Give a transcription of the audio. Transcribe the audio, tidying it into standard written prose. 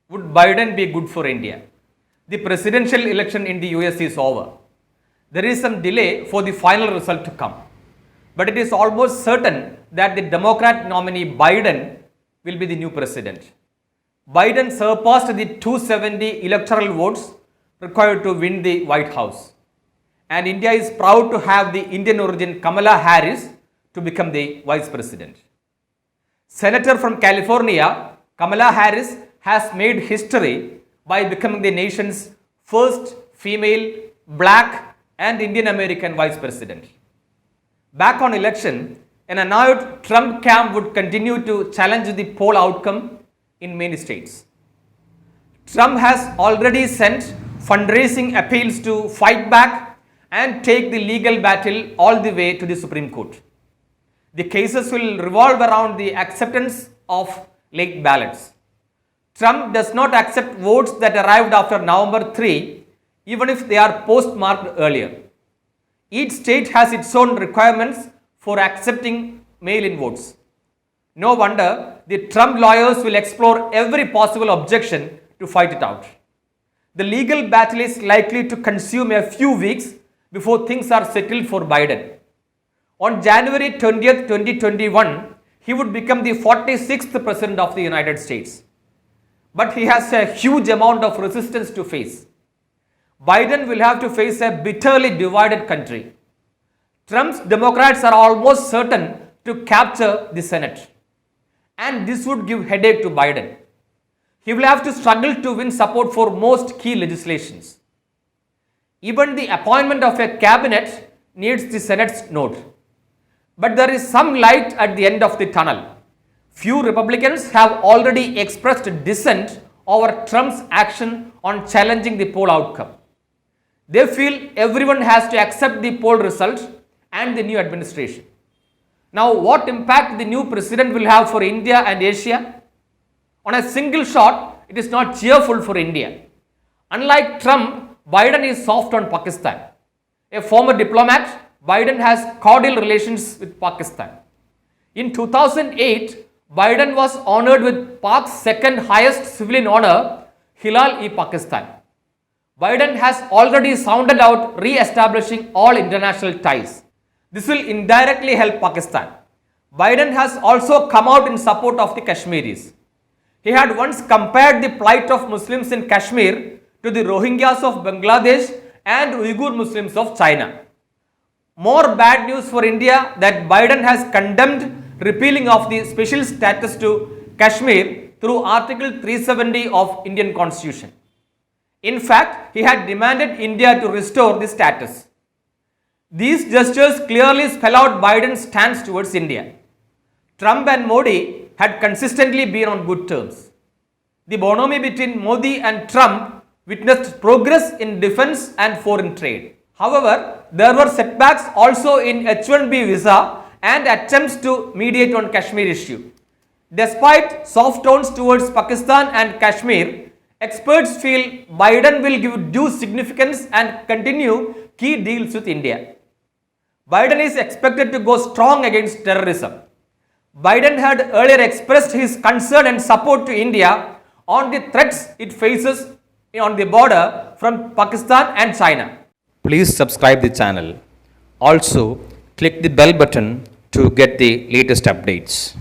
would Biden be good for India? The presidential election in the US is over. There is some delay for the final result to come. But it is almost certain that the Democrat nominee Biden will be the new president. Biden surpassed the 270 electoral votes required to win the White House. And India is proud to have the Indian origin Kamala Harris to become the vice president. Senator from California, Kamala Harris has made history by becoming the nation's first female, black and Indian American vice president. Back on election, an annoyed Trump camp would continue to challenge the poll outcome in many states. Trump has already sent fundraising appeals to fight back and take the legal battle all the way to the Supreme Court. The cases will revolve around the acceptance of late ballots. Trump does not accept votes that arrived after November 3, even if they are postmarked earlier. Each state has its own requirements for accepting mail-in votes. No wonder the Trump lawyers will explore every possible objection to fight it out. The legal battle is likely to consume a few weeks before things are settled for Biden. On January 20th, 2021, he would become the 46th president of the United States. But he has a huge amount of resistance to face. Biden will have to face a bitterly divided country. Trump's Democrats are almost certain to capture the Senate. And this would give headache to Biden. He will have to struggle to win support for most key legislations. Even the appointment of a cabinet needs the Senate's note. But there is some light at the end of the tunnel. Few Republicans have already expressed dissent over Trump's action on challenging the poll outcome. They feel everyone has to accept the poll result and the new administration. Now, what impact the new president will have for India and Asia? On a single shot, it is not cheerful for India. Unlike Trump, Biden is soft on Pakistan. A former diplomat, Biden has cordial relations with Pakistan. In 2008, Biden was honored with Pak's second highest civilian honor, Hilal-e-Pakistan. Biden has already sounded out re-establishing all international ties. This will indirectly help Pakistan. Biden has also come out in support of the Kashmiris. He had once compared the plight of Muslims in Kashmir to the Rohingyas of Bangladesh and Uyghur Muslims of China. More bad news for India that Biden has condemned repealing of the special status to Kashmir through Article 370 of Indian Constitution. In fact, he had demanded India to restore the status. These gestures clearly spell out Biden's stance towards India. Trump and Modi had consistently been on good terms. The bonhomie between Modi and Trump witnessed progress in defense and foreign trade. However, there were setbacks also in H-1B visa and attempts to mediate on Kashmir issue. Despite soft tones towards Pakistan and Kashmir, experts feel Biden will give due significance and continue key deals with India. Biden is expected to go strong against terrorism. Biden had earlier expressed his concern and support to India on the threats it faces on the border from Pakistan and China. Please subscribe the channel. Also, click the bell button to get the latest updates.